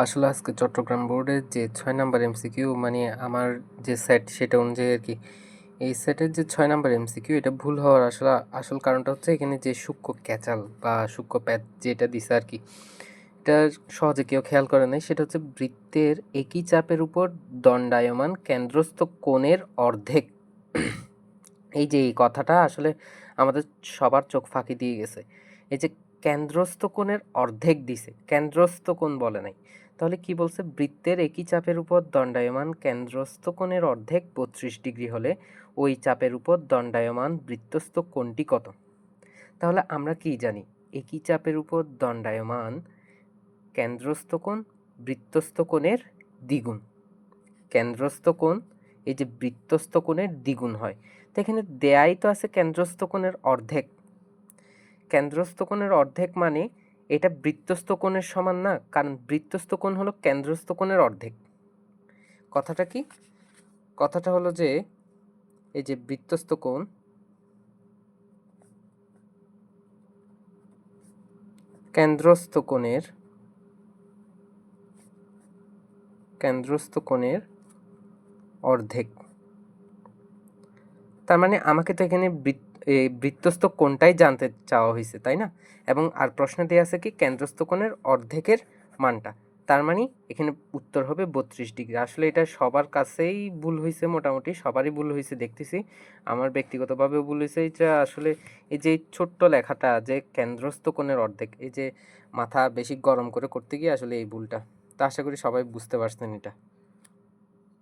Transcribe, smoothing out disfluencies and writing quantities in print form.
আসলে আজকে চট্টগ্রাম বোর্ডের যে ৬ নাম্বার এমসিকিউ মানে আমার যে সেট সেটা অনুযায়ী আর কি এই সেটের যে ৬ নাম্বার এমসিকিউ এটা ভুল হওয়ার আসল কারণটা হচ্ছে এখানে যে সূক্ষ্ম ক্যাচাল বা সূক্ষ্ম প্যাচ যেটা দিছে আর কি এটা সহজে কেউ খেয়াল করে নাই। সেটা হচ্ছে বৃত্তের একই চাপের উপর দণ্ডায়মান কেন্দ্রস্থ কোণের অর্ধেক। এই যে এই কথাটা আসলে আমাদের সবার চোখ ফাঁকি দিয়ে গেছে। এই যে কেন্দ্রস্থ কোণের অর্ধেক দিছে, কেন্দ্রস্থ কোণ বলে নাই। তাহলে কি বলছে? বৃত্তের একই চাপের উপর দণ্ডায়মান কেন্দ্রস্থ কোণের অর্ধেক ৩২ ডিগ্রি হলে ওই চাপের উপর দণ্ডায়মান বৃত্তস্থ কোণটি কত? তাহলে আমরা কি জানি? একই চাপের উপর দণ্ডায়মান কেন্দ্রস্থ কোণ বৃত্তস্থ কোণের দ্বিগুণ। কেন্দ্রস্থ কোণ এই যে বৃত্তস্থ কোণের দ্বিগুণ হয়। তো এখানে দেয়াই তো আছে কেন্দ্রস্থ কোণের অর্ধেক। কেন্দ্রস্থ কোণের অর্ধেক মানে এটা বৃত্তস্থ কোণের সমান না, কারণ বৃত্তস্থ কোণ হলো কেন্দ্রস্থ কোণের অর্ধেক। কথাটা কি? কথাটা হলো যে এই যে বৃত্তস্থ কোণ কেন্দ্রস্থ কোণের অর্ধেক। তার মানে আমাকে তো এখানে বৃত্তস্থ কোণটাই জানতে চাওয়া হয়েছে, তাই না? এবং আর প্রশ্নে দেওয়া আছে কি কেন্দ্রস্থ কোণের অর্ধেকের মানটা। তার মানে এখানে উত্তর হবে ৩২ ডিগ্রি। আসলে এটা সবার কাছেই ভুল হয়েছে, মোটামুটি সবারই ভুল হয়েছে দেখতেছি। আমার ব্যক্তিগতভাবেও ভুল হয়েছে। এটা আসলে এই যে ছোট্ট লেখাটা যে কেন্দ্রস্থ কোণের অর্ধেক, এই যে মাথা বেশি গরম করে করতে গিয়ে আসলে এই ভুলটা। তো আশা করি সবাই বুঝতে পারছেন এটা।